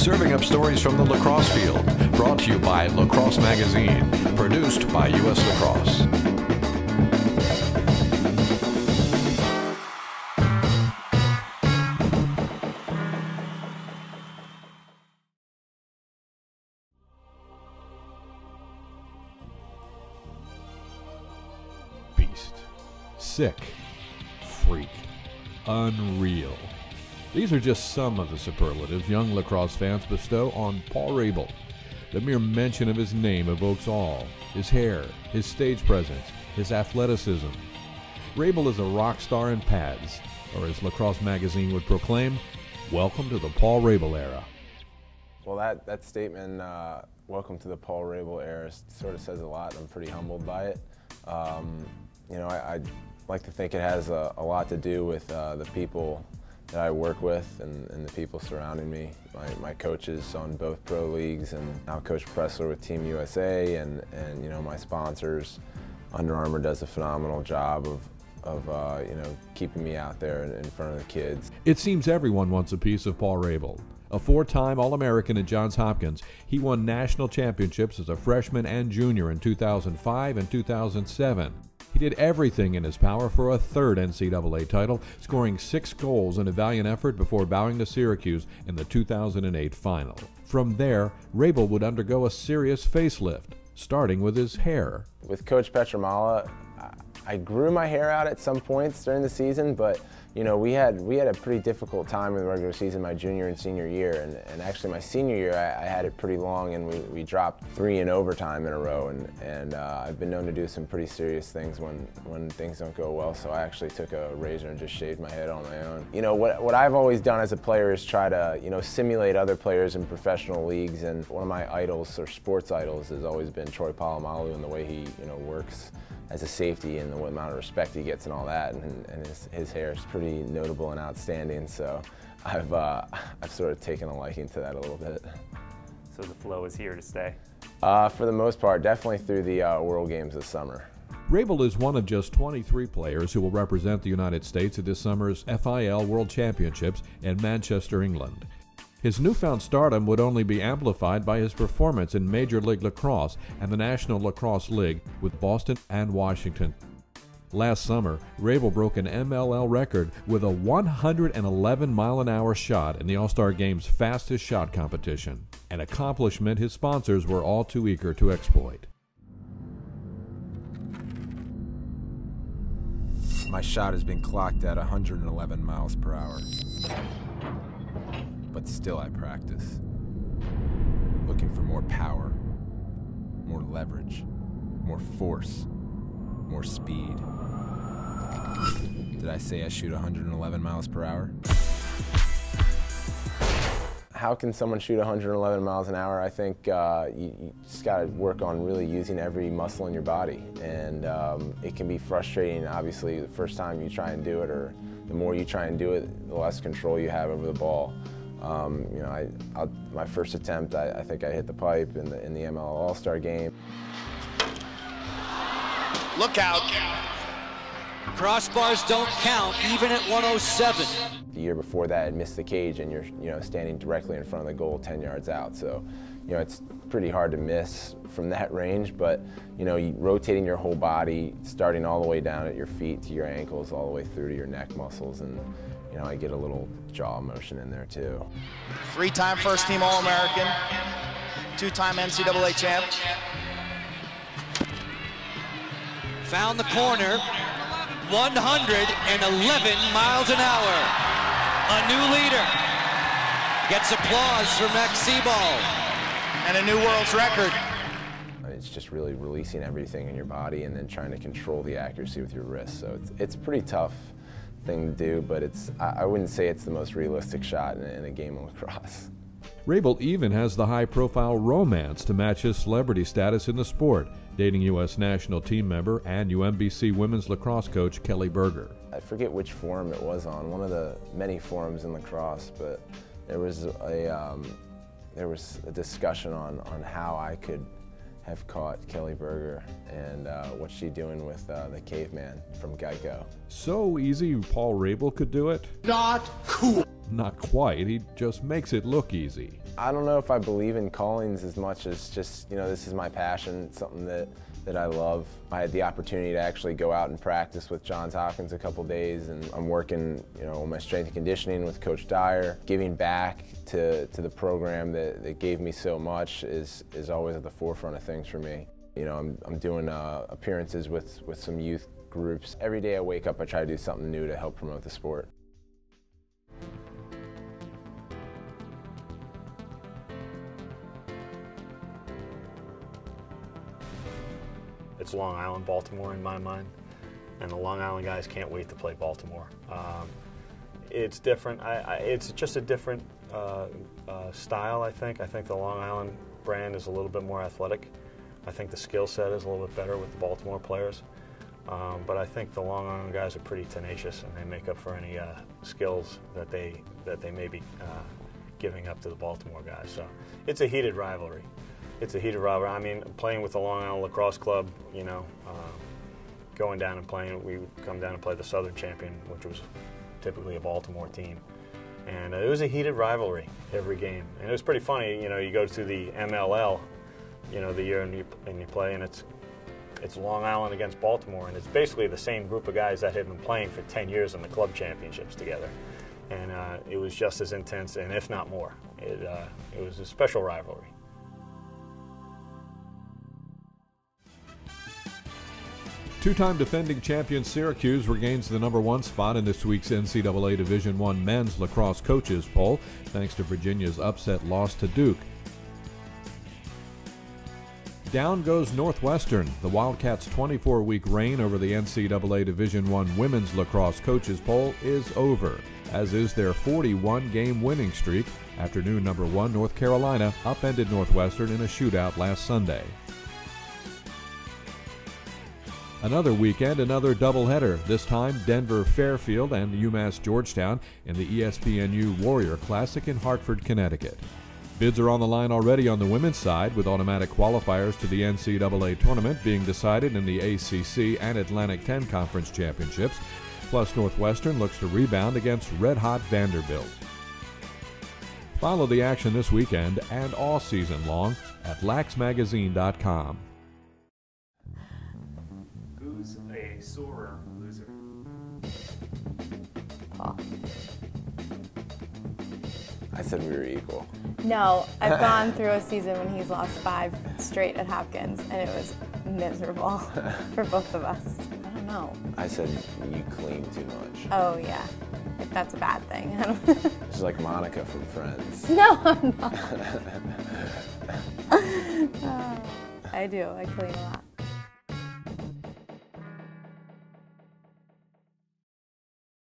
Serving up stories from the lacrosse field. Brought to you by Lacrosse Magazine. Produced by U.S. Lacrosse. Beast. Sick. Freak. Unreal. These are just some of the superlatives young lacrosse fans bestow on Paul Rabil. The mere mention of his name evokes all. His hair, his stage presence, his athleticism. Rabil is a rock star in pads, or as Lacrosse Magazine would proclaim, welcome to the Paul Rabil era. Well, that statement, welcome to the Paul Rabil era, sort of says a lot. I'm pretty humbled by it. You know, I like to think it has a lot to do with the people that I work with and the people surrounding me. My coaches on both pro leagues, and now Coach Pressler with Team USA, and you know, my sponsors. Under Armour does a phenomenal job of you know, keeping me out there in front of the kids. It seems everyone wants a piece of Paul Rabil. A four-time All-American at Johns Hopkins, he won national championships as a freshman and junior in 2005 and 2007. He did everything in his power for a third NCAA title, scoring 6 goals in a valiant effort before bowing to Syracuse in the 2008 final. From there, Rabil would undergo a serious facelift, starting with his hair. With Coach Petramala, I grew my hair out at some points during the season, but you know, we had a pretty difficult time in the regular season my junior and senior year, and actually my senior year I had it pretty long, and we dropped 3 in overtime in a row, and I've been known to do some pretty serious things when things don't go well, so I actually took a razor and just shaved my head on my own. You know, what I've always done as a player is try to, you know, simulate other players in professional leagues, and one of my idols, or sports idols, has always been Troy Polamalu, and the way he, you know, works as a safety and the amount of respect he gets and all that, and his hair is pretty notable and outstanding, so I've sort of taken a liking to that a little bit. So the flow is here to stay? For the most part, definitely through the World Games this summer. Rabil is one of just 23 players who will represent the United States at this summer's FIL World Championships in Manchester, England. His newfound stardom would only be amplified by his performance in Major League Lacrosse and the National Lacrosse League with Boston and Washington. Last summer, Rabil broke an MLL record with a 111-mile-an-hour shot in the All-Star Game's fastest shot competition, an accomplishment his sponsors were all too eager to exploit. My shot has been clocked at 111 miles per hour. But still I practice, looking for more power, more leverage, more force, more speed. Did I say I shoot 111 miles per hour? How can someone shoot 111 miles an hour? I think you just got to work on really using every muscle in your body, and it can be frustrating, obviously, the first time you try and do it, or the more you try and do it, the less control you have over the ball. You know, my first attempt, I think I hit the pipe in the ML All-Star game. Look out. Crossbars don't count, even at 107. The year before that, I missed the cage, and you're, you know, standing directly in front of the goal 10 yards out. So, you know, it's pretty hard to miss from that range, but, you know, rotating your whole body, starting all the way down at your feet to your ankles, all the way through to your neck muscles, and, you know, I get a little jaw motion in there too. 3-time first-team All-American, 2-time NCAA champ. Found the corner, 111 miles an hour. A new leader. Gets applause from Max Seaball. And a new world's record. It's just really releasing everything in your body and then trying to control the accuracy with your wrist. So it's a pretty tough thing to do, but I wouldn't say it's the most realistic shot in a game of lacrosse. Rabil even has the high-profile romance to match his celebrity status in the sport, dating U.S. national team member and UMBC women's lacrosse coach Kelly Berger. I forget which forum it was on, one of the many forums in lacrosse, but there was a discussion on how I could have caught Kelly Berger and what's she doing with the caveman from Geico. So easy Paul Rabil could do it? Not cool. not quite. He just makes it look easy. I don't know if I believe in callings as much as just, this is my passion. It's something that I love. I had the opportunity to actually go out and practice with Johns Hopkins a couple days, and I'm working, on my strength and conditioning with Coach Dyer. Giving back to the program that gave me so much is always at the forefront of things for me. I'm doing appearances with some youth groups. Every day I wake up, I try to do something new to help promote the sport. It's Long Island, Baltimore in my mind, and the Long Island guys can't wait to play Baltimore. It's different. It's just a different style, I think. I think the Long Island brand is a little bit more athletic. I think the skill set is a little bit better with the Baltimore players. But I think the Long Island guys are pretty tenacious, and they make up for any skills that they may be giving up to the Baltimore guys. So it's a heated rivalry. It's a heated rivalry. I mean, playing with the Long Island Lacrosse Club, going down and playing, we would come down and play the Southern champion, which was typically a Baltimore team. And it was a heated rivalry every game. And it was pretty funny, you go to the MLL, the year and you play, and it's Long Island against Baltimore, and it's basically the same group of guys that had been playing for 10 years in the club championships together. And it was just as intense, and if not more. It was a special rivalry. Two-time defending champion Syracuse regains the #1 spot in this week's NCAA Division I men's lacrosse coaches poll, thanks to Virginia's upset loss to Duke. Down goes Northwestern. The Wildcats' 24-week reign over the NCAA Division I women's lacrosse coaches poll is over, as is their 41-game winning streak. Afternoon #1 North Carolina upended Northwestern in a shootout last Sunday. Another weekend, another doubleheader, this time Denver Fairfield and UMass Georgetown in the ESPNU Warrior Classic in Hartford, Connecticut. Bids are on the line already on the women's side, with automatic qualifiers to the NCAA tournament being decided in the ACC and Atlantic 10 Conference Championships. Plus, Northwestern looks to rebound against red-hot Vanderbilt. Follow the action this weekend and all season long at LaxMagazine.com. Who's a sore loser? Paul. I said we were equal. No, I've gone through a season when he's lost 5 straight at Hopkins, and it was miserable for both of us. I don't know. I said you clean too much. Oh, yeah. If that's a bad thing. She's like Monica from Friends. No, I'm not. I do. I clean a lot.